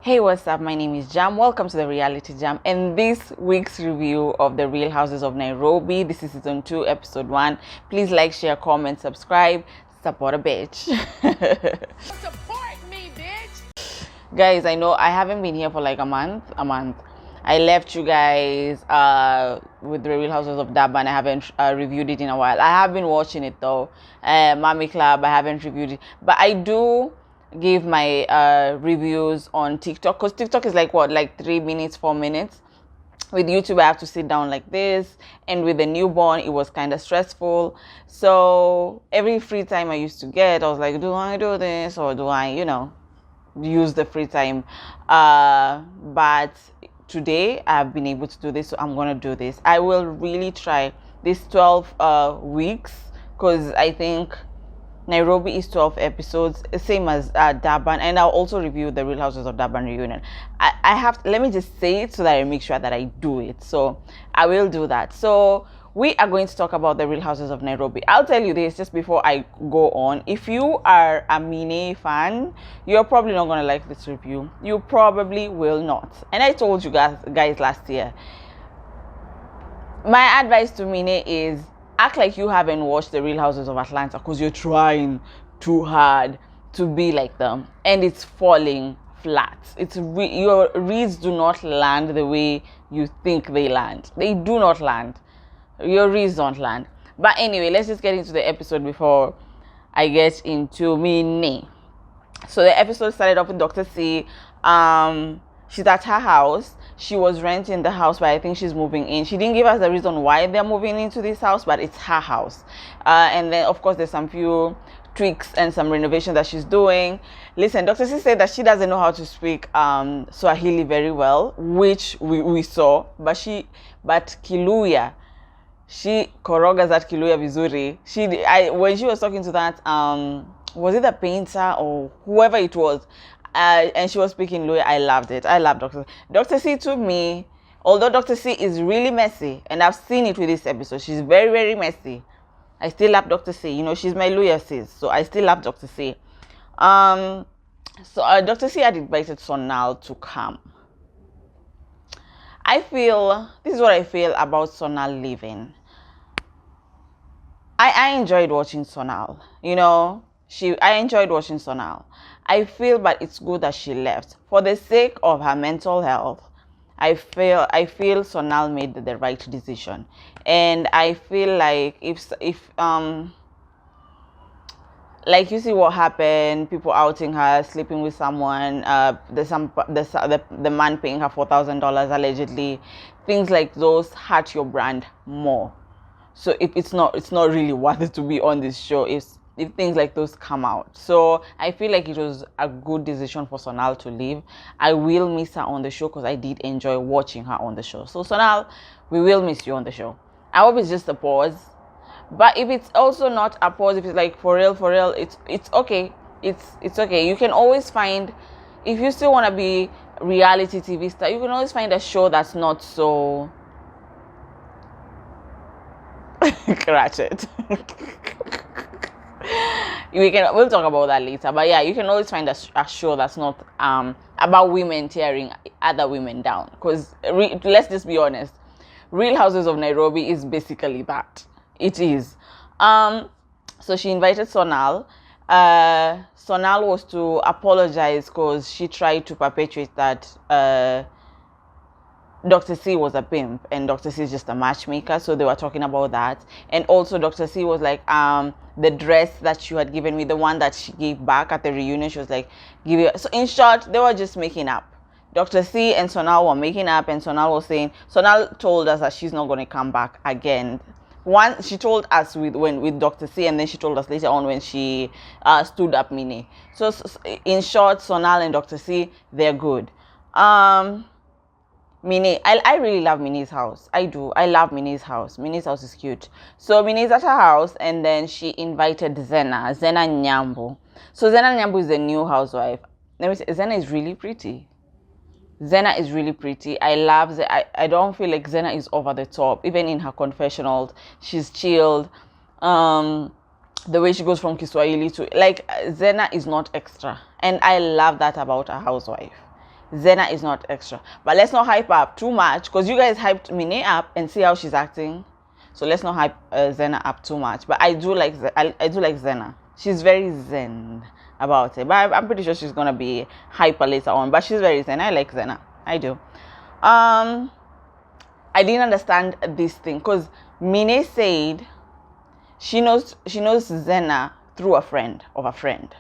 Hey, what's up? My name is Jam. Welcome to the Reality Jam and this week's review of The Real Houses of Nairobi. This is season 2, episode 1. Please like, share, comment, subscribe. Support a bitch. Support me, bitch. Guys, I know I haven't been here for like a month. I left you guys with The Real Houses of Durban. I haven't reviewed it in a while. I have been watching it though. Mommy Club, I haven't reviewed it. But I do give my reviews on TikTok, because TikTok is like 3 minutes, 4 minutes. With YouTube I have to sit down like this, and with the newborn it was kind of stressful. So every free time I used to get, I was like, do I do this or do I use the free time? But today I've been able to do this, so I'm gonna do this. I will really try this 12 weeks, because I think Nairobi is 12 episodes, same as Durban, and I'll also review the Real Houses of Durban reunion. I have let me just say it so that I make sure that I do it. So I will do that. So we are going to talk about the Real Houses of Nairobi. I'll tell you this just before I go on. If you are a Mini fan, you're probably not going to like this review. You probably will not. And I told you guys last year, my advice to Mini is act like you haven't watched the Real Houses of Atlanta, because you're trying too hard to be like them and it's falling flat. Your reads do not land the way you think they land. They do not land. Your reads don't land. But anyway, let's just get into the episode before I get into Mini. So the episode started off with Dr. C. She's at her house. She was renting the house, but I think she's moving in. She didn't give us the reason why they're moving into this house, but it's her house. And then, of course, there's some few tweaks and some renovation that she's doing. Listen, Dr. C said that she doesn't know how to speak Swahili very well, which we saw. But Kiluya, she korogas at Kiluya vizuri. When she was talking to that, was it the painter or whoever it was? And she was speaking Luya. I loved it. I love Dr. C. To me, although Dr. C is really messy, and I've seen it with this episode, she's very, very messy. I still love Dr. C. You know, she's my Luya sis, so I still love Dr. C. So Dr. C had invited Sonal to come. This is what I feel about Sonal leaving. I enjoyed watching Sonal. You know, I enjoyed watching Sonal. I feel, but it's good that she left for the sake of her mental health. I feel Sonal made the right decision, and I feel like if like, you see what happened, people outing her sleeping with someone, the man paying her $4,000 allegedly, things like those hurt your brand more. So if it's not really worth it to be on this show if things like those come out. So I feel like it was a good decision for Sonal to leave. I will miss her on the show, because I did enjoy watching her on the show. So Sonal, we will miss you on the show. I hope it's just a pause. But if it's also not a pause, if it's like for real, it's okay. It's okay. You can always find, if you still want to be reality TV star, you can always find a show that's not so ratchet. We'll talk about that later, but yeah, you can always find a show that's not about women tearing other women down, because let's just be honest, Real Houses of Nairobi is basically that. It is. So she invited Sonal. Sonal was to apologize because she tried to perpetuate that Dr. C was a pimp and Dr. C is just a matchmaker. So they were talking about that. And also Dr. C was like, the dress that you had given me, the one that she gave back at the reunion, she was like, give you. So in short, they were just making up. Dr. C and Sonal were making up, and Sonal told us that she's not going to come back again. One, she told us with Dr. C, and then she told us later on when she stood up Mini. So in short, Sonal and Dr. C, they're good. Mini, I really love Mini's house. I do. I love Mini's house. Mini's house is cute. So Mini's at her house, and then she invited Zena Nyambu. So Zena Nyambu is the new housewife. Let me say, Zena is really pretty. Zena is really pretty. I love I don't feel like Zena is over the top. Even in her confessionals, she's chilled. The way she goes from Kiswahili to, like, Zena is not extra. And I love that about a housewife. Zena is not extra. But let's not hype her up too much, because you guys hyped Mini up and see how she's acting. So let's not hype Zena up too much. But I do like I do like Zena. She's very zen about it. But I'm pretty sure she's gonna be hyper later on. But she's very zen. I like Zena. I do. I didn't understand this thing because Mine said she knows Zena through a friend of a friend,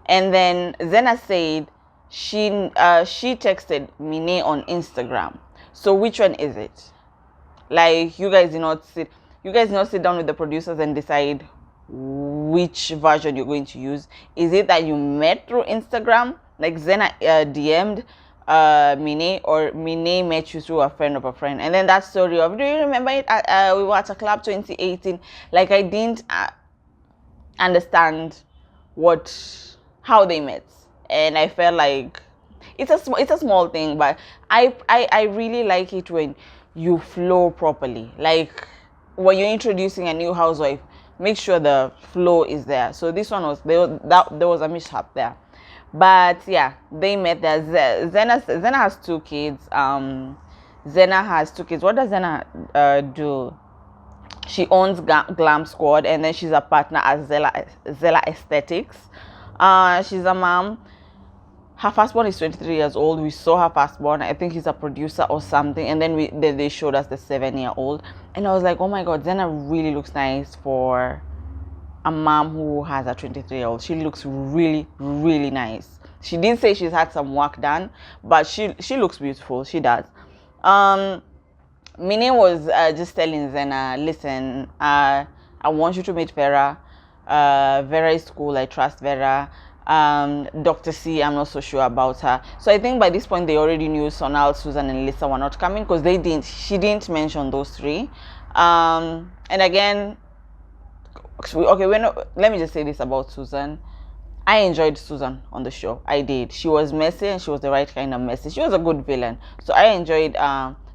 and then Zena said she texted Mine on Instagram. So which one is it? Like, you guys did not sit down with the producers and decide which version you're going to use. Is it that you met through Instagram, like Zena DM'd Mine, or Mine met you through a friend of a friend? And then that story of, do you remember it? We were at a club 2018. Like, I didn't understand how they met, and I felt like it's a small thing, but I really like it when you flow properly. Like, when you're introducing a new housewife, make sure the flow is there. So this one was there was a mishap there. But yeah, they met there. Zena has 2 kids. Zena has 2 kids. What does Zena do? She owns Glam Squad, and then she's a partner at Zella Aesthetics. She's a mom. Her firstborn is 23 years old. We saw her firstborn. I think he's a producer or something. And then they showed us the 7-year-old. And I was like, oh my God, Zena really looks nice for a mom who has a 23-year-old. She looks really, really nice. She did say she's had some work done, but she looks beautiful. She does. Mine was just telling Zena, listen, I want you to meet Vera. Vera is cool. I trust Vera. Dr. C, I'm not so sure about her. So I think by this point they already knew Sonal, Susan, and Lisa were not coming, because she didn't mention those 3. And again, okay, let me just say this about Susan. I enjoyed Susan on the show. I did. She was messy, and she was the right kind of messy. She was a good villain. So I enjoyed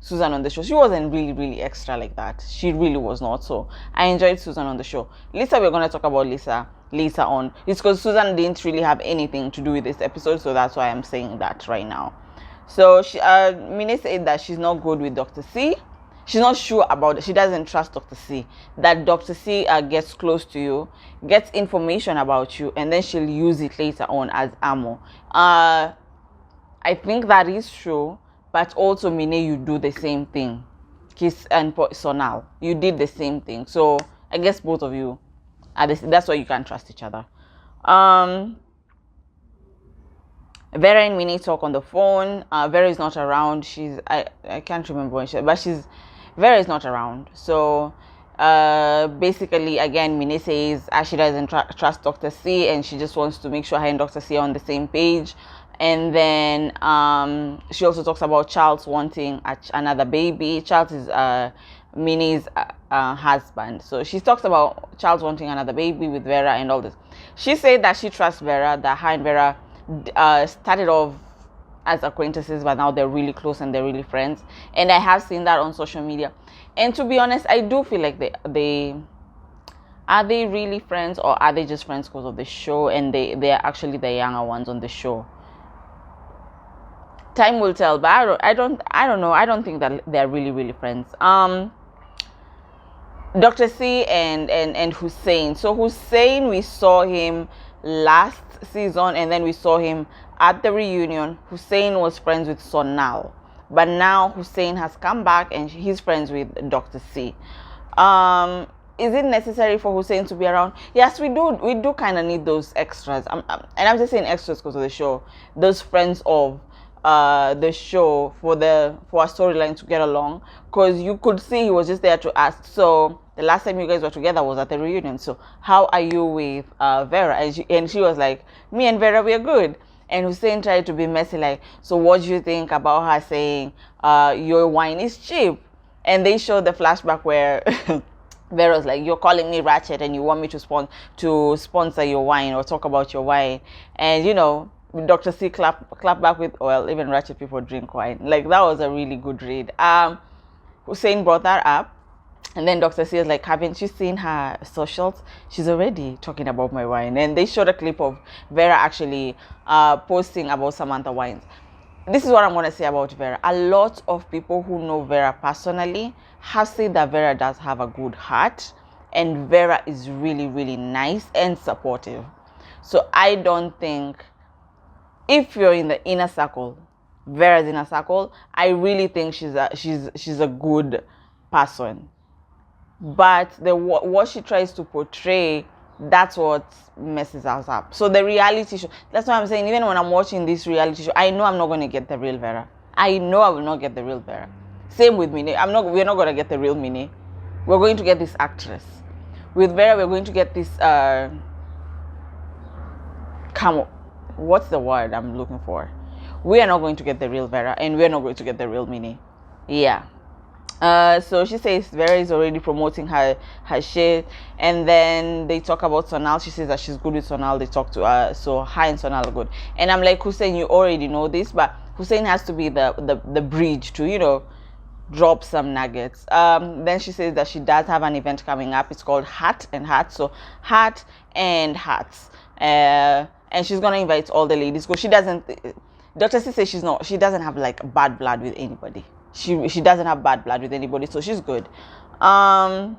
Susan on the show. She wasn't really, really extra like that. She really was not. So I enjoyed Susan on the show. Lisa, we're going to talk about Lisa later on. It's because Susan didn't really have anything to do with this episode, so that's why I'm saying that right now. So Mine said that she's not good with Dr. C. She's not sure about it. She doesn't trust Dr. C. That Dr. C gets close to you, gets information about you, and then she'll use it later on as ammo. I think that is true, but also Mine, you do the same thing. Kiss and Sonal, you did the same thing. So I guess both of you that's why you can't trust each other. Vera and Mine talk on the phone. Vera is not around. I can't remember when Vera is not around. So basically, again, Mine says she doesn't trust Dr. C, and she just wants to make sure her and Dr. C are on the same page. And then she also talks about Charles wanting another baby. Charles is Minnie's husband. So she talks about Charles wanting another baby with Vera and all this. She said that she trusts Vera, that her and Vera started off as acquaintances, but now they're really close and they're really friends. And I have seen that on social media. And to be honest, I do feel like they are they really friends, or are they just friends because of the show, and they are actually the younger ones on the show? Time will tell, but I don't know. I don't think that they're really, really friends. Dr. C and Hussein. So Hussein, we saw him last season, and then we saw him at the reunion. Hussein was friends with Sonal, but now Hussein has come back and he's friends with Dr. C. Is it necessary for Hussein to be around? Yes, we do kind of need those extras. And I'm just saying extras because of the show. Those friends of the show for a storyline to get along, because you could see he was just there to ask. So the last time you guys were together was at the reunion. So how are you with Vera? And she was like, me and Vera, we're good. And Hussein tried to be messy, like, so what do you think about her saying your wine is cheap? And they showed the flashback where Vera's like, you're calling me ratchet and you want me to sponsor your wine or talk about your wine. And you know, Dr. C clap back with, well, even ratchet people drink wine. Like, that was a really good read. Hussein brought that up, and then Dr. C is like, haven't you seen her socials? She's already talking about my wine. And they showed a clip of Vera actually posting about Samantha wines. this is what I'm going to say about Vera. A lot of people who know Vera personally have said that Vera does have a good heart, and Vera is really, really nice and supportive. So I don't think, if you're in the inner circle, Vera's inner circle, I really think she's a good person. But what she tries to portray, that's what messes us up. So the reality show, that's why I'm saying, even when I'm watching this reality show, I know I'm not going to get the real Vera. I know I will not get the real Vera. Same with Mini. We're not going to get the real Mini. We're going to get this actress. With Vera, we're going to get this what's the word I'm looking for? We are not going to get the real Vera, and we're not going to get the real Mini. Yeah. So she says Vera is already promoting her shit, and then they talk about Sonal. She says that she's good with Sonal. They talk to her, so her and Sonal are good. And I'm like, Hussein, you already know this, but Hussein has to be the bridge to, you know, drop some nuggets. Then she says that she does have an event coming up. It's called Hat and Hat. So Hat and Hats. And she's gonna invite all the ladies, because she doesn't. Dr. C says she doesn't have like bad blood with anybody. She doesn't have bad blood with anybody, so she's good. Mine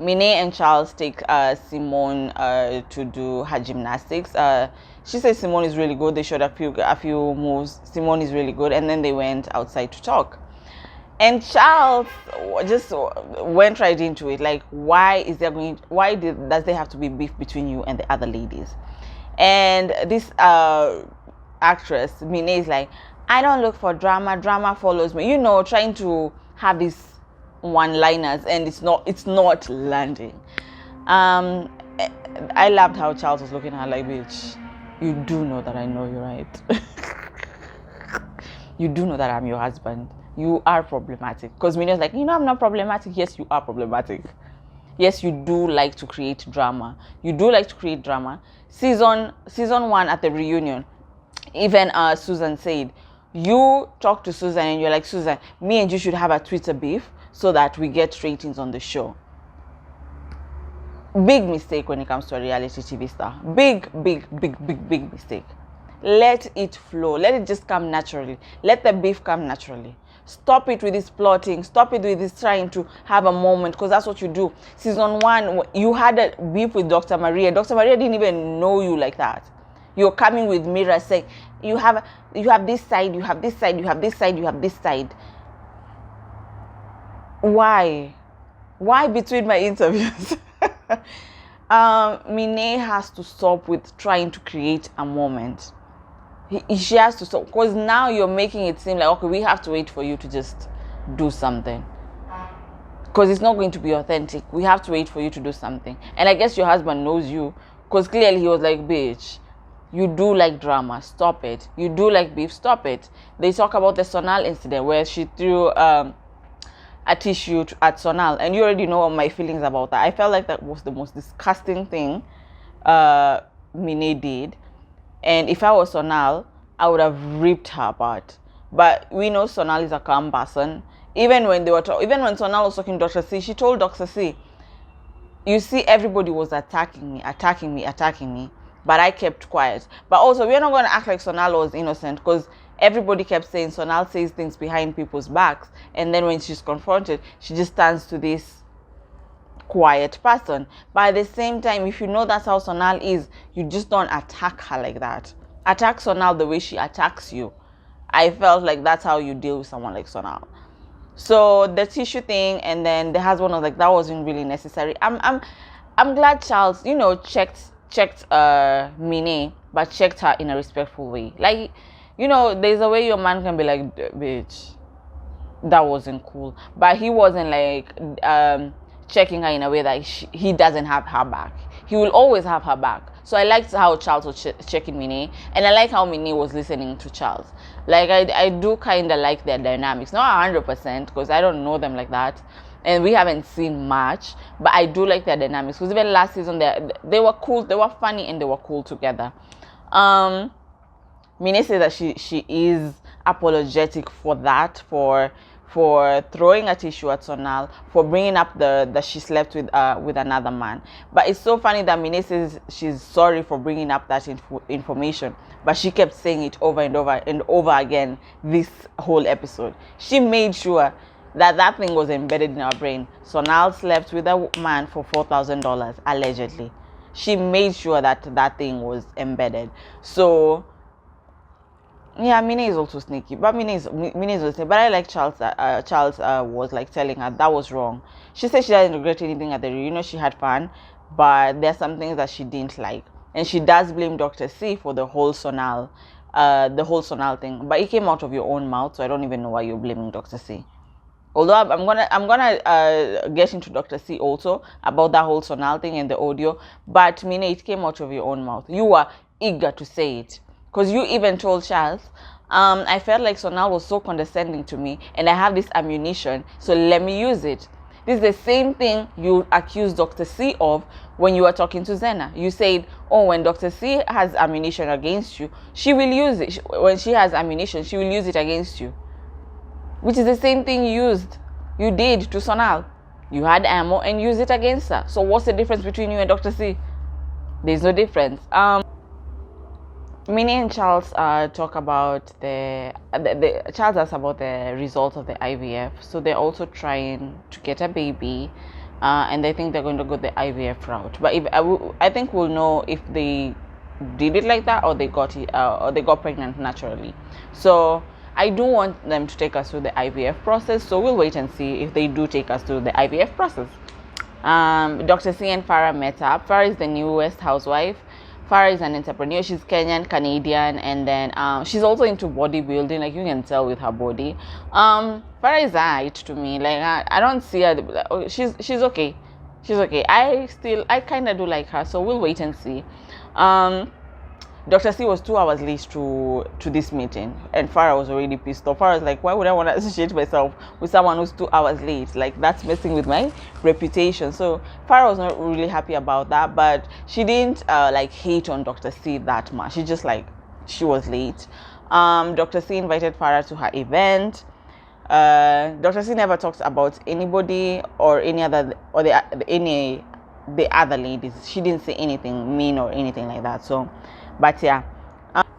and Charles take Simone to do her gymnastics. She says Simone is really good. They showed a few moves. Simone is really good, and then they went outside to talk. And Charles just went right into it, like, does there have to be beef between you and the other ladies? And this actress, Mine, is like, I don't look for drama. Drama follows me. You know, trying to have these one-liners, and it's not landing. I loved how Charles was looking at her like, bitch, you do know that I know you're right. You do know that I'm your husband. You are problematic. Because Mine was like, you know, I'm not problematic. Yes, you are problematic. Yes, you do like to create drama. You do like to create drama. Season 1 at the reunion, even Susan said, you talk to Susan and you're like, Susan, me and you should have a Twitter beef so that we get ratings on the show. Big mistake when it comes to a reality TV star. Big mistake. Let it flow. Let it just come naturally. Let the beef come naturally. Stop it with this plotting. Stop it with this trying to have a moment, because that's what you do. Season 1, you had a beef with Dr. Maria. Dr. Maria didn't even know you like that. You're coming with mirrors saying, you have this side, you have this side, you have this side, you have this side. Why between my interviews? Mine has to stop with trying to create a moment. She has to stop, because now you're making it seem like, okay, we have to wait for you to just do something, because it's not going to be authentic. We have to wait for you to do something. And I guess your husband knows you, because clearly he was like, bitch, you do like drama, stop it. You do like beef, stop it. They talk about the Sonal incident where she threw a tissue at Sonal, and you already know my feelings about that. I felt like that was the most disgusting thing Mine did. And if I was Sonal, I would have ripped her apart. But we know Sonal is a calm person. Even when Sonal was talking to Dr. C, she told Dr. C, you see, everybody was attacking me, but I kept quiet. But also, we're not going to act like Sonal was innocent, because everybody kept saying Sonal says things behind people's backs, and then when she's confronted, she just turns to this quiet person. But at the same time, if you know that's how Sonal is, you just don't attack her like that. Attack Sonal the way she attacks you. I felt like that's how you deal with someone like Sonal. So the tissue thing, and then the husband was like, that wasn't really necessary. I'm glad Charles, you know, checked Mine, but checked her in a respectful way. Like, you know, there's a way your man can be like, bitch, that wasn't cool. But he wasn't like checking her in a way that he doesn't have her back. He will always have her back. So I liked how Charles was checking Mine, and I like how Mine was listening to Charles. Like, I do kind of like their dynamics. Not 100%, because I don't know them like that, and we haven't seen much, but I do like their dynamics, because even last season they were cool, they were funny, and they were cool together. Mine says that she is apologetic for that, for for throwing a tissue at Sonal, for bringing up that she slept with another man. But it's so funny that Mine says she's sorry for bringing up that information, but she kept saying it over and over and over again this whole episode. She made sure that thing was embedded in our brain. Sonal slept with a man for $4,000 allegedly. She made sure that thing was embedded. So yeah, Mine is also sneaky, but Mine is also sneaky. But I like Charles. Charles was like telling her that was wrong. She said she doesn't regret anything at the reunion. She had fun, but there's some things that she didn't like, and she does blame Dr. C for the whole Sonal thing. But it came out of your own mouth, so I don't even know why you're blaming Dr. C. Although I'm gonna get into Dr. C also about that whole Sonal thing and the audio, but Mine, it came out of your own mouth. You were eager to say it. Because you even told Charles, I felt like Sonal was so condescending to me and I have this ammunition, so let me use it. This is the same thing you accused Dr. C of when you were talking to Zena. You said, oh, when Dr. C has ammunition against you, she will use it. When she has ammunition, she will use it against you. Which is the same thing you did to Sonal. You had ammo and used it against her. So what's the difference between you and Dr. C? There's no difference. Minnie and Charles talk about Charles asks about the results of the IVF. So they're also trying to get a baby, and they think they're going to go the IVF route. But I think we'll know if they did it like that or they got it or they got pregnant naturally. So I do want them to take us through the IVF process. So we'll wait and see if they do take us through the IVF process. Dr. C and Farah met up. Farah is the newest housewife. Farah is an entrepreneur. She's Kenyan, Canadian, and then she's also into bodybuilding. Like you can tell with her body. Farah is alright to me. Like I don't see her. She's okay. She's okay. I kind of do like her. So we'll wait and see. Dr. C was 2 hours late to this meeting, and Farah was already pissed off. Farah was like, why would I want to associate myself with someone who's 2 hours late? Like, that's messing with my reputation. So Farah was not really happy about that, but she didn't like hate on Dr. C that much. She just like, she was late. Dr. C invited Farah to her event. Dr. C never talks about anybody or any other or the other ladies. She didn't say anything mean or anything like that. So, but yeah,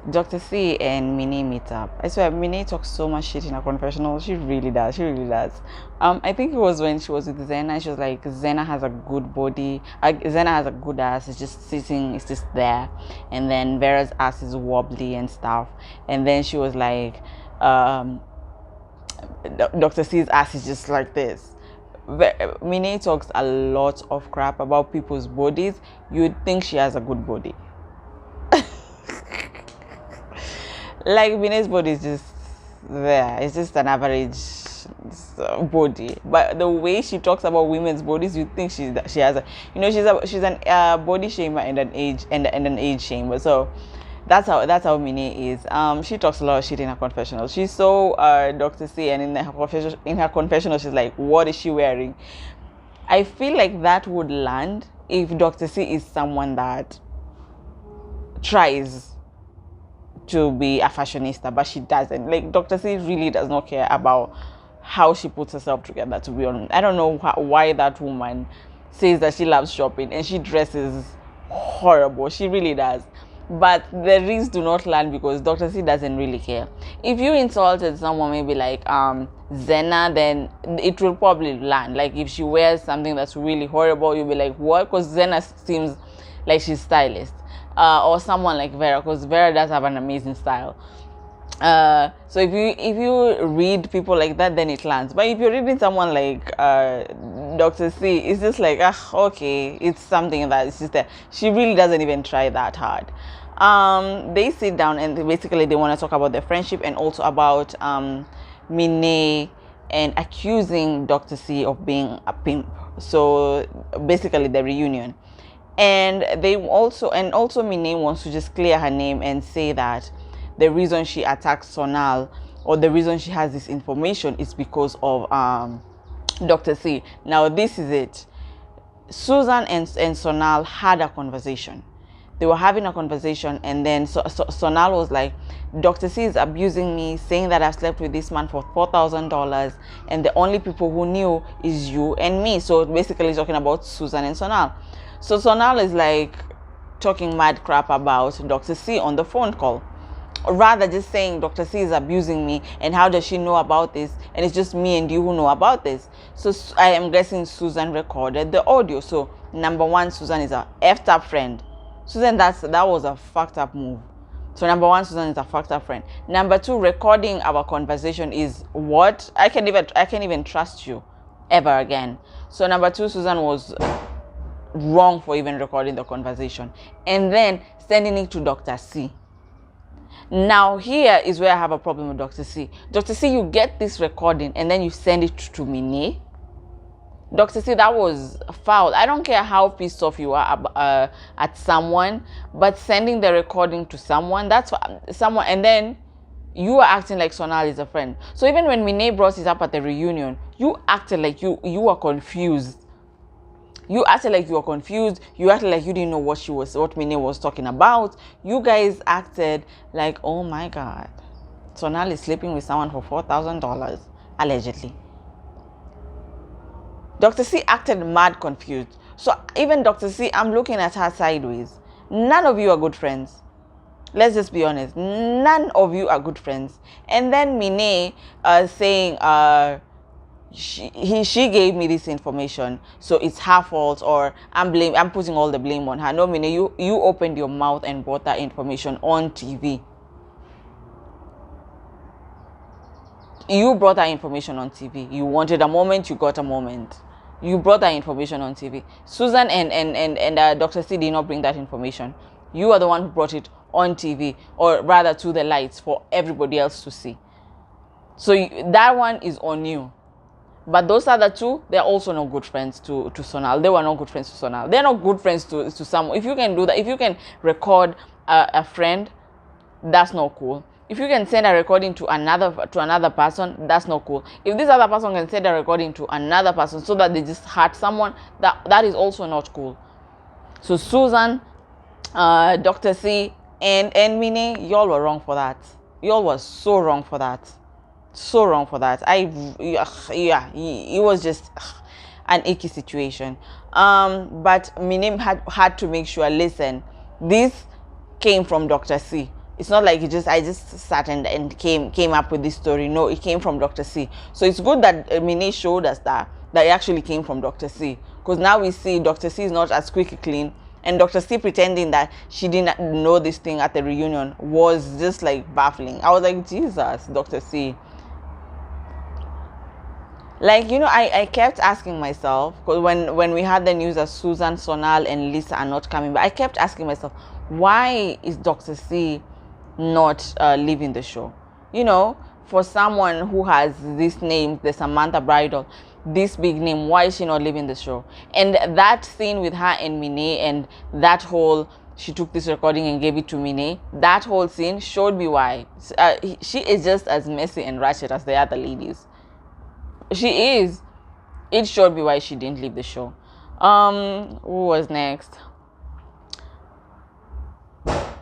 Dr. C and Mini meet up. I swear, Mini talks so much shit in her confessional. She really does. She really does. I think it was when she was with Zena. She was like, Zena has a good body. Zena has a good ass. It's just sitting. It's just there. And then Vera's ass is wobbly and stuff. And then she was like, Dr. C's ass is just like this. Mini talks a lot of crap about people's bodies. You'd think she has a good body. Like Mini's body is just there. It's just an average body. But the way she talks about women's bodies, you think she has a, you know, she's an body shamer and an age shamer. So that's how Mini is. She talks a lot of shit in her confessional. She's so Dr. C, and in her confessional she's like, what is she wearing? I feel like that would land if Dr. C is someone that tries to be a fashionista, but she doesn't. Like, Dr. C really does not care about how she puts herself together, to be honest. I don't know why that woman says that she loves shopping and she dresses horrible. She really does. But the rings do not land because Dr. C doesn't really care. If you insulted someone, maybe like Zena, then it will probably land. Like if she wears something that's really horrible, you'll be like, what? Because Zena seems like she's stylish. Or someone like Vera, because Vera does have an amazing style. So if you read people like that, then it lands. But if you're reading someone like Dr. C, it's just like, okay, it's something that is just there. She really doesn't even try that hard. They sit down and basically they want to talk about their friendship and also about Mine and accusing Dr. C of being a pimp. So basically the reunion. And also Mine wants to just clear her name and say that the reason she attacks Sonal or the reason she has this information is because of Dr. C. Now this is it. Susan and Sonal had a conversation. They were having a conversation, and then Sonal was like, Dr. C is abusing me, saying that I've slept with this man for $4,000, and the only people who knew is you and me. So basically talking about Susan and Sonal. So Sonal is like talking mad crap about Dr. C on the phone call, rather just saying Dr. C is abusing me, and how does she know about this, and it's just me and you who know about this. So I am guessing Susan recorded the audio. So number one, Susan is a effed up friend. Susan, that was a fucked up move. So number one, Susan is a fucked up friend. Number two, recording our conversation is what? I can't even trust you ever again. So number two, Susan was wrong for even recording the conversation, and then sending it to Dr. C. Now here is where I have a problem with Dr. C. Dr. C, you get this recording and then you send it to Mini. Dr. C, that was foul. I don't care how pissed off you are at someone, but sending the recording to someone, that's someone, and then you are acting like Sonal is a friend. So even when Mine brought it up at the reunion, you acted like you were confused. You acted like you were confused. You acted like you didn't know what Mine was talking about. You guys acted like, oh my God, Sonal is sleeping with someone for $4,000, allegedly. Dr. C acted mad confused. So even Dr. C, I'm looking at her sideways. None of you are good friends. Let's just be honest. None of you are good friends. And then Mine saying, she gave me this information, so it's her fault, or I'm putting all the blame on her. No, Mine, you opened your mouth and brought that information on TV. You brought that information on TV. You wanted a moment, you got a moment. You brought that information on TV. Susan and Dr. C did not bring that information. You are the one who brought it on TV, or rather to the lights for everybody else to see. So that one is on you. But those other two, they're also not good friends to Sonal. They were not good friends to Sonal. They're not good friends to someone. If you can do that, if you can record a friend, that's not cool. If you can send a recording to another person, that's not cool. If this other person can send a recording to another person so that they just hurt someone, that is also not cool. So Susan, Dr. C, and Mine, y'all were wrong for that. Y'all were so wrong for that. So wrong for that. Yeah, it was just an icky situation. But Mine had to make sure, listen, this came from Dr. C. It's not like I just sat and came up with this story. No, it came from Dr. C. So it's good that Mine showed us that it actually came from Dr. C. Because now we see Dr. C is not as squeaky clean, and Dr. C pretending that she didn't know this thing at the reunion was just like baffling. I was like, Jesus, Dr. C. Like, I kept asking myself, because when we had the news that Susan, Sonal, and Lisa are not coming, but I kept asking myself, why is Dr. C not leaving the show? For someone who has this name, the Samantha Bridal, this big name, why is she not leaving the show? And that scene with her and Mine, and that whole, she took this recording and gave it to Mine, that whole scene showed me why. She is just as messy and ratchet as the other ladies. She is. It showed me why she didn't leave the show. Who was next?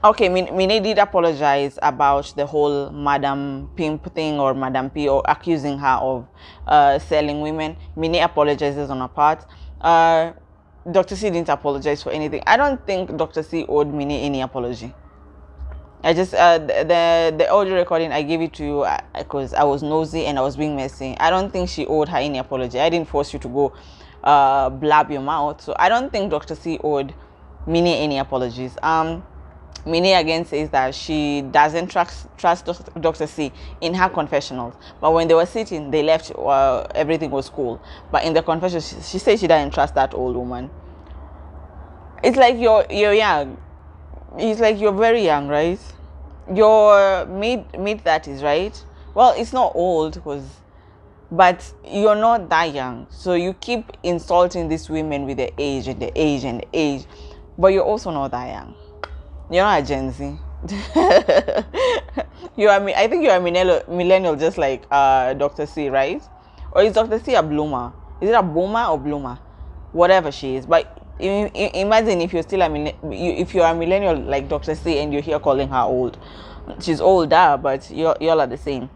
Okay, Mine did apologize about the whole Madam Pimp thing, or Madam P, or accusing her of selling women. Mine apologizes on her part. Dr. C didn't apologize for anything. I don't think Dr. C owed Mine any apology. I just the audio recording, I gave it to you because I was nosy and I was being messy. I don't think she owed her any apology. I didn't force you to go blab your mouth. So I don't think Dr. C owed Mine any apologies. Mine again says that she doesn't trust Dr. C in her confessionals. But when they were sitting, they left, everything was cool. But in the confession, she says she doesn't trust that old woman. It's like you're young. It's like you're very young, right? You're mid-30s, right? Well, it's not old, but you're not that young. So you keep insulting these women with the age and the age and the age, but you're also not that young. You're not a Gen Z. I think you're a millennial, just like Dr. C, right? Or is Dr. C a bloomer? Is it a boomer or bloomer? Whatever she is, but Imagine if you're still if you're a millennial like Dr. C and you're here calling her old. She's older, but y'all are the same.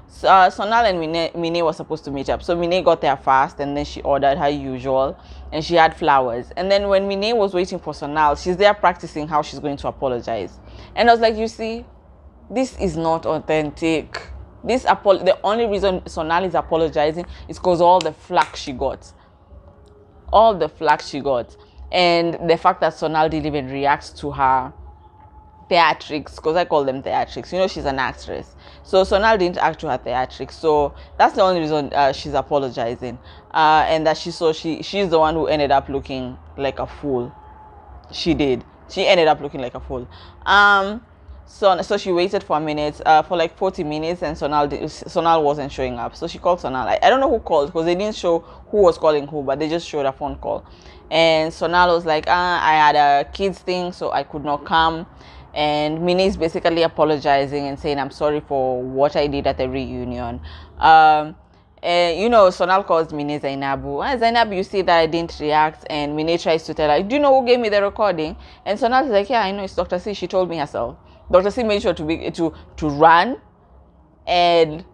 So, Sonal and Mine was supposed to meet up. So Mine got there fast, and then she ordered her usual, and she had flowers. And then when Mine was waiting for Sonal, she's there practicing how she's going to apologize. And I was like, you see, this is not authentic. The only reason Sonal is apologizing is because all the flack she got. All the flack she got. And the fact that Sonal didn't even react to her theatrics, because I call them theatrics. You know, she's an actress. So Sonal didn't act to her theatrics. So that's the only reason she's apologizing. And that she's the one who ended up looking like a fool. She did. She ended up looking like a fool. So she waited for a minute, for like 40 minutes, and Sonal wasn't showing up. So she called Sonal. I don't know who called, because they didn't show who was calling who, but they just showed a phone call. And Sonal was like, I had a kids thing, so I could not come. And Mine is basically apologizing and saying, I'm sorry for what I did at the reunion. And you know, Sonal calls Mine Zainabu. Zainabu, you see that I didn't react. And Mine tries to tell her, do you know who gave me the recording? And Sonal is like, yeah, I know, it's Dr. C. She told me herself. Dr. C made sure to run and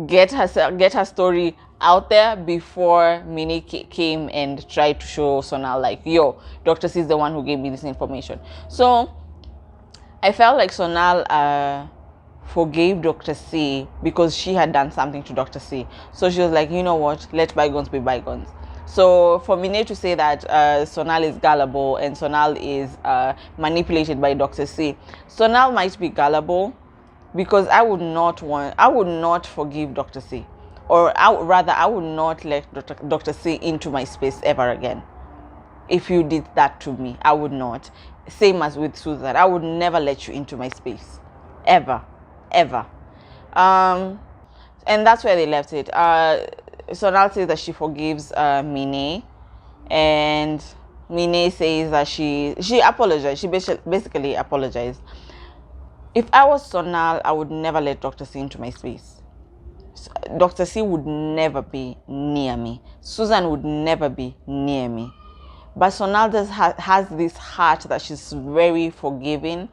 get her story out there before Mine came and tried to show Sonal like, yo, Dr. C is the one who gave me this information. So I felt like Sonal forgave Dr. C because she had done something to Dr. C. So she was like, you know what, let bygones be bygones. So for Mine to say that Sonal is gullible and Sonal is manipulated by Dr. C, Sonal might be gullible because I would not forgive Dr. C, or I would not let Dr. C into my space ever again. If you did that to me, I would not. Same as with Susan, I would never let you into my space, ever. And that's where they left it. Sonal says that she forgives Mine, and Mine says that she apologized. She basically apologized. If I was Sonal, I would never let Dr. C into my space. Dr. C would never be near me. Susan would never be near me. But Sonal has this heart that she's very forgiving,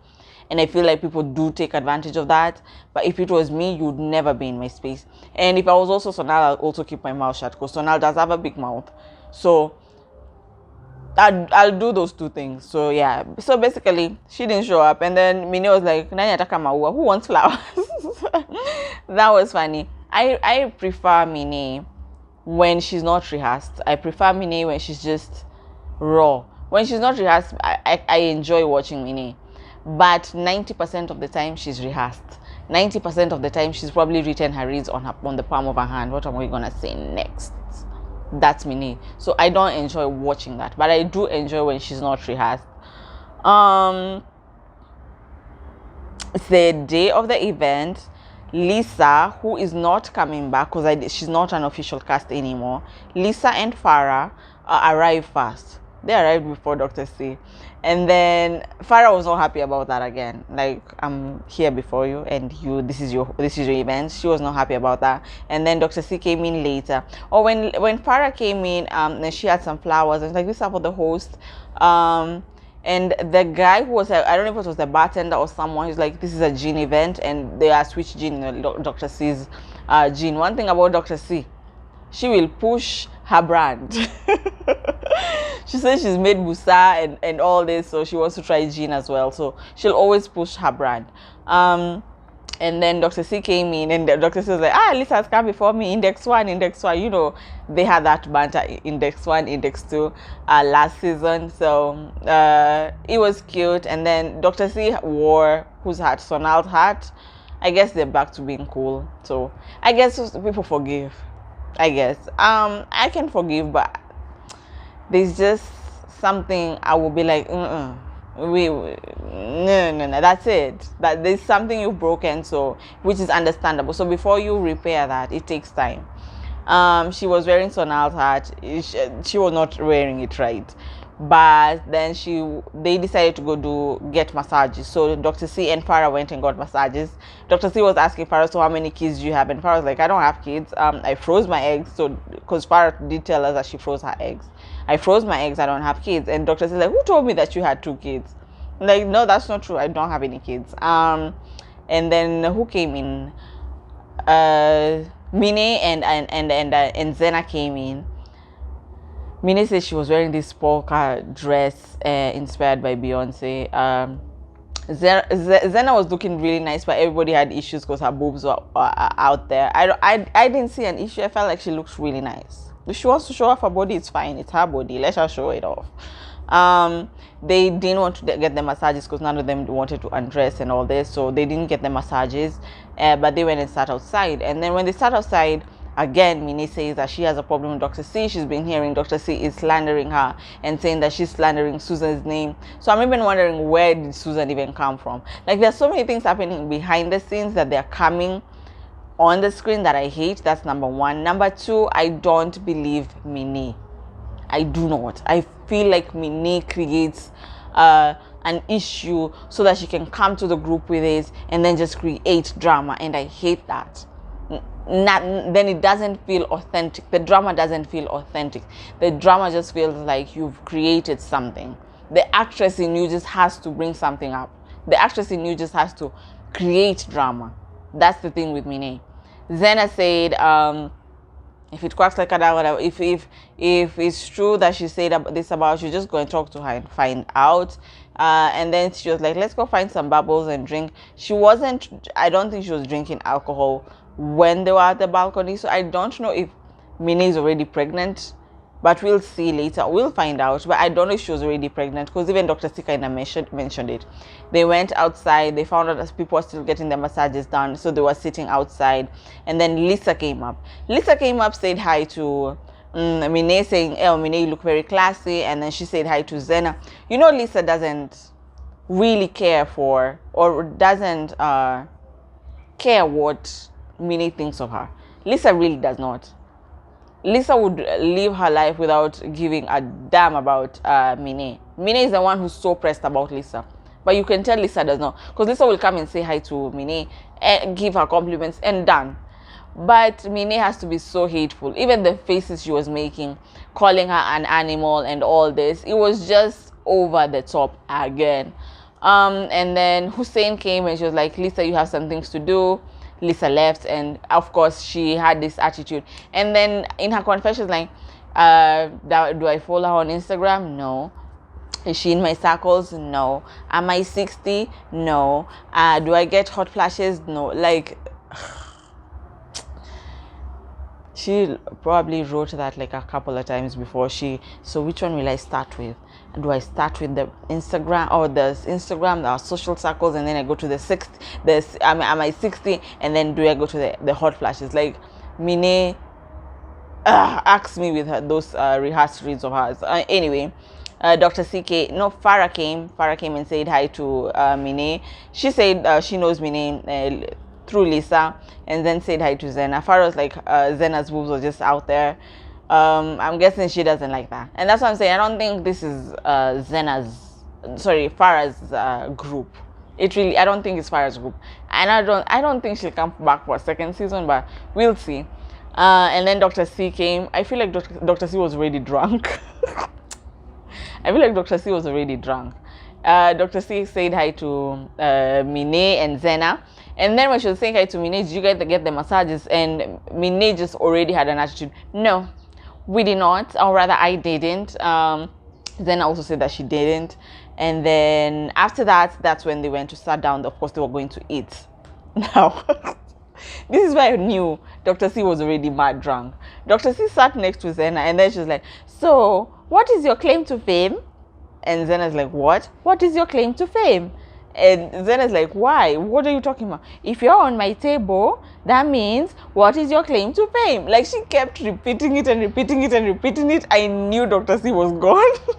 and I feel like people do take advantage of that. But if it was me, you'd never be in my space. And if I was also Sonal, I'll also keep my mouth shut, because Sonal does have a big mouth. So I'll do those two things. So yeah. So basically, she didn't show up, and then Mine was like, "Nani ataka maua? Who wants flowers?" That was funny. I prefer Mine when she's not rehearsed. I prefer Mine when she's just raw. When she's not rehearsed, I enjoy watching Mine. But 90% of the time she's rehearsed. 90% of the time she's probably written her reads on the palm of her hand. What am I gonna say next? That's Mine. So I don't enjoy watching that, but I do enjoy when she's not rehearsed. It's the day of the event. Lisa, who is not coming back because she's not an official cast anymore, Lisa and Farah arrived first. They arrived before Dr. C. And then Farah was not happy about that again. Like, I'm here before you, and this is your event. She was not happy about that. And then Dr. C came in later. Or when Farah came in, and she had some flowers, and like, this is for the host. And the guy who was, I don't know if it was the bartender or someone, he's like, this is a gin event, and they are switched gin in Dr. C's gin. One thing about Dr. C, she will push her brand. She says she's made busa and all this, so she wants to try gin as well. So she'll always push her brand. And then Dr. C came in, and the Dr. C was like, Lisa has come before me, index one. You know, they had that banter, index 1, index 2, last season. So it was cute. And then Dr. C wore, whose hat? Sonal's hat. I guess they're back to being cool. So I guess people forgive. I guess. I can forgive, but there's just something I will be like, no, that's it. That there's something you've broken, so which is understandable. So before you repair that, it takes time. She was wearing Sonal's hat. She was not wearing it right. but then they decided to get massages. So Dr. C and Farah went and got massages. Dr. C was asking Farah, so how many kids do you have? And Farah was like, I don't have kids. I froze my eggs. So because Farah did tell us that she froze her eggs. I froze my eggs. I don't have kids. And Dr. C is like, who told me that you had 2 kids? I'm like, no, that's not true. I don't have any kids. And then who came in? Mini and Zena came in. Mini said she was wearing this polka dress inspired by Beyonce. Zena was looking really nice, but everybody had issues because her boobs were out there. I didn't see an issue. I felt like she looked really nice. If she wants to show off her body, it's fine. It's her body. Let her show it off. They didn't want to get the massages because none of them wanted to undress and all this, so they didn't get the massages. But they went and sat outside. And then when they sat outside, again, Mini says that she has a problem with Dr. C. She's been hearing Dr. C is slandering her and saying that she's slandering Susan's name. So I'm even wondering, where did Susan even come from? Like, there's so many things happening behind the scenes that they're coming on the screen that I hate. That's number 1. Number 2, I don't believe Mini. I do not. I feel like Mini creates an issue so that she can come to the group with it and then just create drama, and I hate that. Then it doesn't feel authentic. The drama doesn't feel authentic. The drama just feels like you've created something. The actress in you just has to bring something up. The actress in you just has to create drama. That's the thing with Mine. Zena said, if it quacks like a dog, whatever, if it's true that she said this about you, just go and talk to her and find out. And then she was like, let's go find some bubbles and drink. I don't think she was drinking alcohol when they were at the balcony, so I don't know if Mini is already pregnant, but we'll see later. We'll find out, but I don't know if she was already pregnant, because even Dr. C kind of mentioned it. They went outside, they found out that people were still getting their massages done, so they were sitting outside. And then Lisa came up, said hi to Mine, saying, oh, Mine, you look very classy. And then she said hi to Zena. You know, Lisa doesn't really care for, or doesn't care what Mini thinks of her. Lisa really does not. Lisa would live her life without giving a damn about Mine. Mine is the one who's so pressed about Lisa. But you can tell Lisa does not. Because Lisa will come and say hi to Mine and give her compliments and done. But Mine has to be so hateful. Even the faces she was making, calling her an animal and all this, it was just over the top again. And then Hussein came and she was like, Lisa, you have some things to do. Lisa left, and of course she had this attitude. And then in her confessions, like, do I follow her on Instagram? No. Is she in my circles? No. Am I 60? No. Do I get hot flashes? No. Like, she probably wrote that like a couple of times before. So which one will I start with? Do I start with the Instagram, or the Instagram, our social circles, and then I go to the 60? Am I 60? And then do I go to the hot flashes? Like, Mine asked me with those rehearsed reads of hers. Anyway, Farah came and said hi to Mine. She said she knows Mine through Lisa, and then said hi to Zena. Farah was like, Zena's boobs were just out there. I'm guessing she doesn't like that, and that's what I'm saying. I don't think this is Farah's group. I don't think it's Farah's group, and I don't think she'll come back for a second season, but we'll see. And then Dr. C came. I feel like Dr. C was already drunk. Dr. C said hi to Mine and Zena. And then when she was saying hi to Mine, did you guys get the massages? And Mine just already had an attitude. No, we did not, or rather I didn't. Zena also said that she didn't. And then after that, that's when they went to sit down. Of course, they were going to eat. Now, this is why I knew Dr. C was already mad drunk. Dr. C sat next to Zena, and then she was like, so what is your claim to fame? And Zena's like, what? What is your claim to fame? And Zena's like, why? What are you talking about? If you're on my table, that means, what is your claim to fame? Like, she kept repeating it and repeating it and repeating it. I knew Dr. C was gone.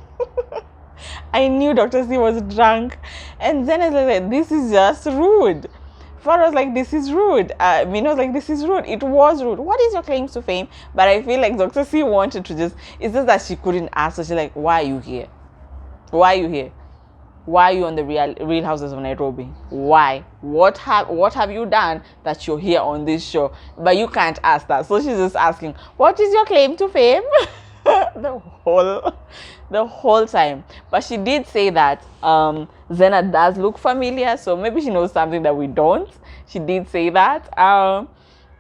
I knew Dr. C was drunk. And Zena's like, this is just rude. Farah was like, this is rude. Mina was like, this is rude. It was rude. What is your claim to fame? But I feel like Dr. C wanted to it's just that she couldn't ask. So she's like, why are you here? Why are you here? Why are you on the Real Houses of Nairobi? Why? What have you done that you're here on this show? But you can't ask that. So she's just asking, what is your claim to fame? the whole time. But she did say that Zena does look familiar, so maybe she knows something that we don't. She did say that.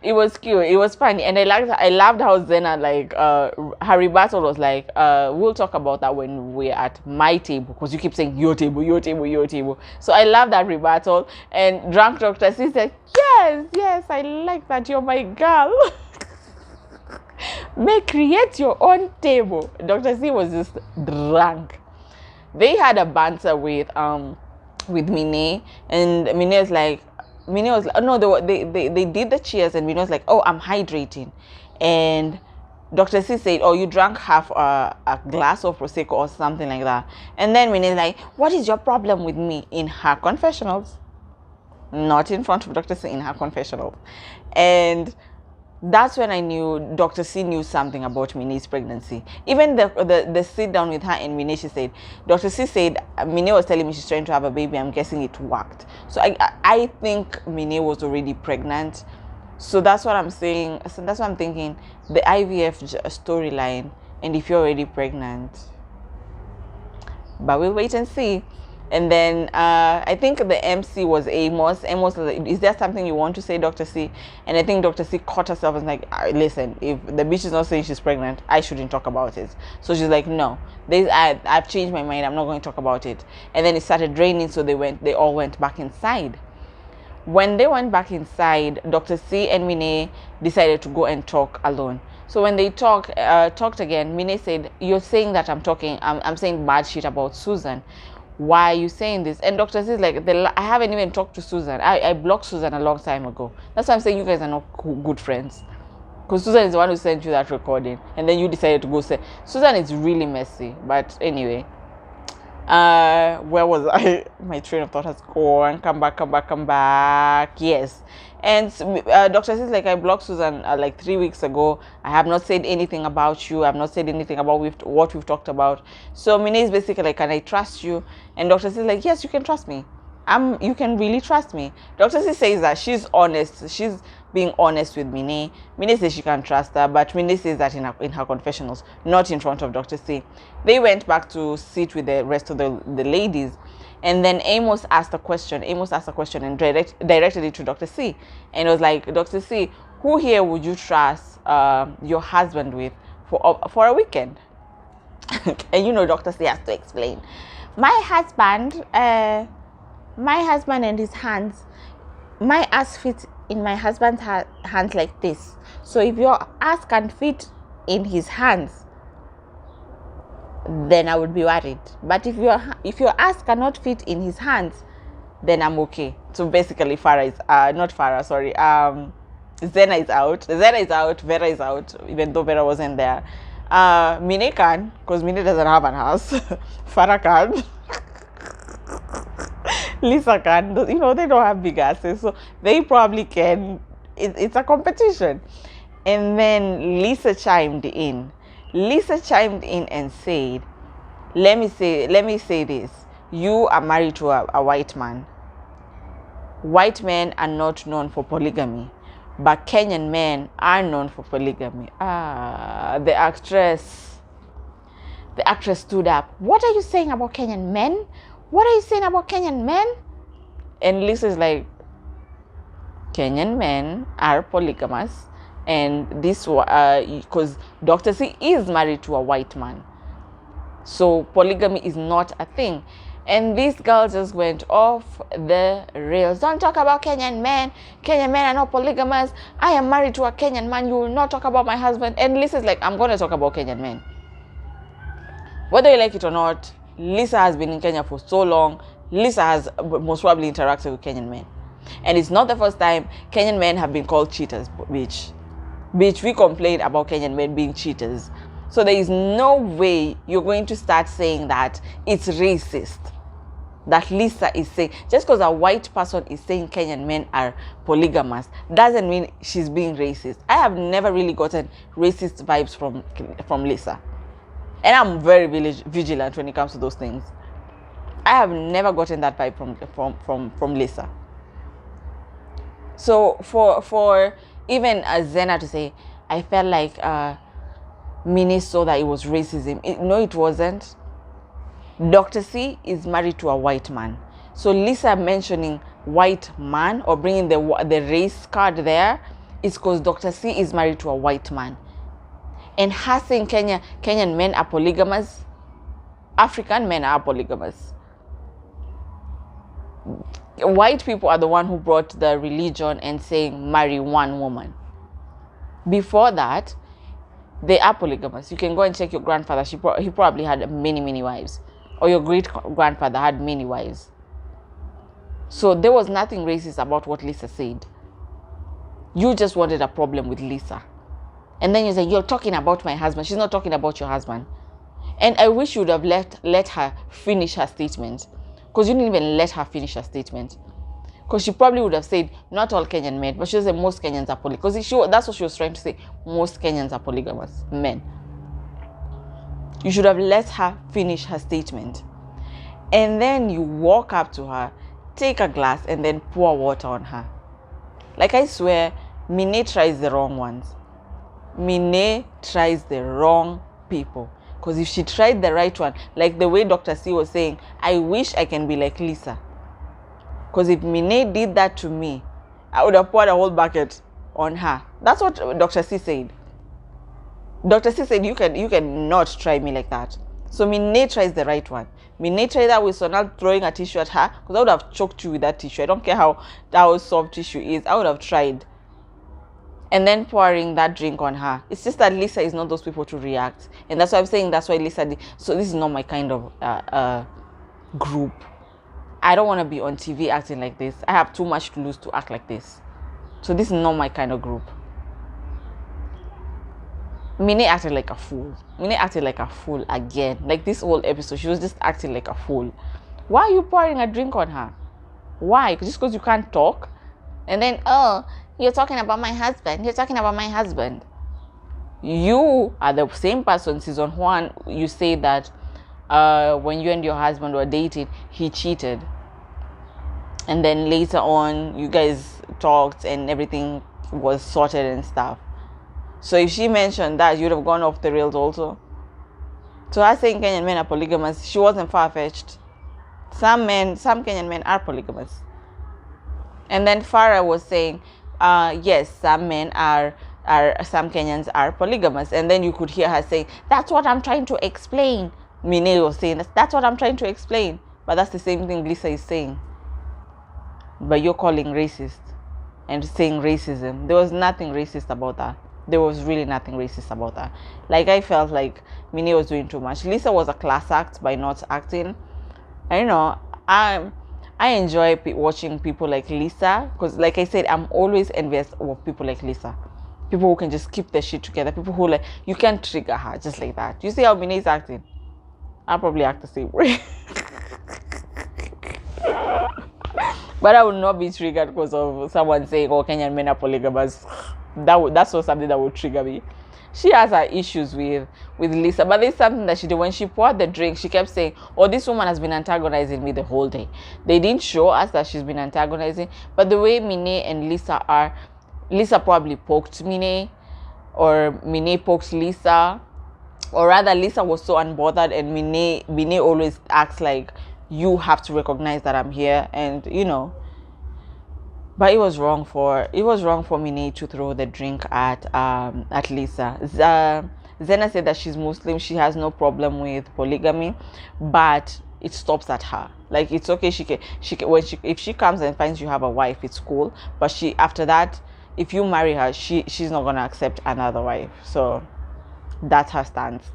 It was cute, it was funny, and I loved how Zena, like, her rebuttal was like, we'll talk about that when we're at my table, because you keep saying your table, your table, your table. So I love that rebuttal. And drunk Dr. C said, yes, I like that, you're my girl. May create your own table. Dr. C was just drunk. They had a banter with Mini, and Mini was like, no, they did the cheers, and Mini was like, oh, I'm hydrating. And Dr. C said, oh, you drank half a glass of Prosecco or something like that. And then Mini's like, what is your problem with me? In her confessionals. Not in front of Dr. C, in her confessionals. And that's when I knew Dr. C knew something about Mini's pregnancy. Even the sit down with her and Mini, she said, Dr. C said, Mini was telling me she's trying to have a baby. I'm guessing it worked. So I think Mini was already pregnant. So that's what I'm saying. So that's what I'm thinking. The IVF storyline, and if you're already pregnant. But we'll wait and see. And then I think the MC was Amos. Amos was like, is there something you want to say, Dr. C? And I think Dr. C caught herself and was like, listen, if the bitch is not saying she's pregnant, I shouldn't talk about it. So she's like, no, I've changed my mind. I'm not going to talk about it. And then it started raining, so they all went back inside. When they went back inside, Dr. C and Mine decided to go and talk alone. So when they talked again, Mine said, you're saying that I'm saying bad shit about Susan. Why are you saying this? And Dr. C is like, I haven't even talked to Susan. I blocked Susan a long time ago. That's why I'm saying you guys are not good friends. Because Susan is the one who sent you that recording. And then you decided to go say, Susan is really messy. But anyway, where was I? My train of thought has gone. Come back. Yes. And Dr. C is like, I blocked Susan like 3 weeks ago. I have not said anything about you. I have not said anything about what we've talked about. So Mine is basically like, can I trust you? And Dr. C is like, yes, you can trust me. You can really trust me. Dr. C says that she's honest. She's being honest with Mine. Mine says she can trust her, but Mine says that in her confessionals, not in front of Dr. C. They went back to sit with the rest of the ladies. And then Amos asked a question. And directed it to Dr. C. And it was like, Dr. C, who here would you trust your husband with for a weekend? And you know, Dr. C has to explain. My husband and his hands, my ass fits in my husband's hands like this. So if your ass can fit in his hands, then I would be worried. But if your ass cannot fit in his hands, then I'm okay. So basically, Zena is out. Vera is out, even though Vera wasn't there. Mine can, because Mine doesn't have an house. Farah can. Lisa can. You know, they don't have big asses, so they probably can. It's a competition. And then Lisa chimed in and said, let me say this. You are married to a white man. White men are not known for polygamy, but Kenyan men are known for polygamy. The actress stood up. What are you saying about Kenyan men? And Lisa's like, Kenyan men are polygamous. And this, because Dr. C is married to a white man. So polygamy is not a thing. And this girl just went off the rails. Don't talk about Kenyan men. Kenyan men are not polygamous. I am married to a Kenyan man. You will not talk about my husband. And Lisa's like, I'm going to talk about Kenyan men. Whether you like it or not, Lisa has been in Kenya for so long. Lisa has most probably interacted with Kenyan men. And it's not the first time Kenyan men have been called cheaters, bitch. Bitch, we complain about Kenyan men being cheaters. So there is no way you're going to start saying that it's racist. That Lisa is saying, just because a white person is saying Kenyan men are polygamous, doesn't mean she's being racist. I have never really gotten racist vibes from Lisa. And I'm very vigilant when it comes to those things. I have never gotten that vibe from Lisa. So for even Zena to say, I felt like Mini saw that it was racism. No, it wasn't. Dr. C is married to a white man. So Lisa mentioning white man or bringing the race card there is because Dr. C is married to a white man. And her saying Kenyan men are polygamous, African men are polygamous. White people are the one who brought the religion and saying marry one woman. Before that, they are polygamous. You can go and check your grandfather. He probably had many wives. Or your great-grandfather had many wives. So there was nothing racist about what Lisa said. You just wanted a problem with Lisa. And then you say, you're talking about my husband. She's not talking about your husband. And I wish you would have let her finish her statement. Because you didn't even let her finish her statement. Because she probably would have said, not all Kenyan men, but she said most Kenyans are polygamous. Because that's what she was trying to say. Most Kenyans are polygamous men. You should have let her finish her statement. And then you walk up to her, take a glass, and then pour water on her. Like, I swear, Mine tries the wrong ones. Mine tries the wrong people. Because if she tried the right one, like the way Dr. C was saying, I wish I can be like Lisa. Because if Mine did that to me, I would have poured a whole bucket on her. That's what Dr. C said. Dr. C said, you can not try me like that. So Mine tries the right one. Mine tried that with Sonal throwing a tissue at her, because I would have choked you with that tissue. I don't care how soft tissue is. I would have tried. And then pouring that drink on her. It's just that Lisa is not those people to react. And that's why I'm saying that's why Lisa did. So this is not my kind of group. I don't want to be on TV acting like this. I have too much to lose to act like this. So this is not my kind of group. Mine acted like a fool. Mine acted like a fool again. Like this whole episode, she was just acting like a fool. Why are you pouring a drink on her? Why? Just because you can't talk? And then, oh, you're talking about my husband. You're talking about my husband. You are the same person. Season 1, you say that when you and your husband were dating, he cheated. And then later on, you guys talked and everything was sorted and stuff. So if she mentioned that, you'd have gone off the rails also. So I saying Kenyan men are polygamous, she wasn't far-fetched. Some Kenyan men are polygamous. And then Farah was saying, yes, some Kenyans are polygamous. And then you could hear her saying, that's what I'm trying to explain. Mine was saying, that's what I'm trying to explain. But that's the same thing Lisa is saying. But you're calling racist and saying racism. There was nothing racist about that. There was really nothing racist about that. Like, I felt like Mine was doing too much. Lisa was a class act by not acting. I know, I enjoy watching people like Lisa, because like I said, I'm always envious of people like Lisa. People who can just keep their shit together. People who, like, you can't trigger her just like that. You see how Mine is acting? I'll probably act the same way. But I would not be triggered because of someone saying, oh, Kenyan men are polygamous. That's not something that would trigger me. She has her issues with Lisa, but there's something that she did. When she poured the drink, she kept saying, oh, this woman has been antagonizing me the whole day. They didn't show us that she's been antagonizing, but the way Mine and Lisa are, Lisa probably poked Mine, or Mine poked Lisa, or rather Lisa was so unbothered, and Mine always acts like, you have to recognize that I'm here, and you know. But it was wrong for Mine to throw the drink at Lisa. Zena said that she's Muslim. She has no problem with polygamy, but it stops at her. Like, it's okay. If she comes and finds you have a wife, it's cool. But after that, if you marry her, she's not gonna accept another wife. So that's her stance.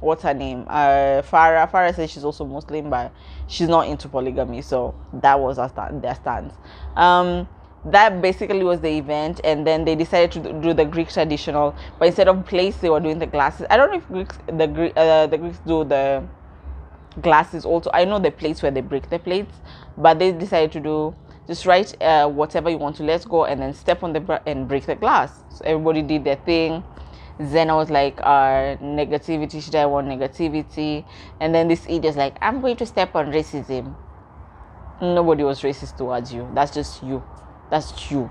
What's her name? Farah says she's also Muslim, but she's not into polygamy. So that was their stance. That basically was the event, and then they decided to do the Greek traditional, but instead of plates, they were doing the glasses. I don't know if the Greeks do the glasses also. I know the plates where they break the plates, but they decided to do just write whatever you want to let go, and then step on and break the glass. So everybody did their thing. Zena was like, negativity, should I want negativity? And then this idiot's like, I'm going to step on racism. Nobody was racist towards you. That's just you. That's you.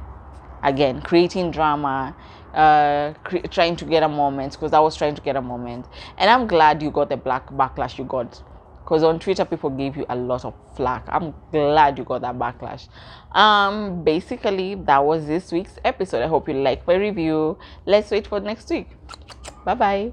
Again, creating drama, trying to get a moment, because I was trying to get a moment. And I'm glad you got the black backlash you got, because on Twitter people gave you a lot of flack. I'm glad you got that backlash. Basically that was this week's episode. I hope you liked my review. Let's wait for next week. Bye bye.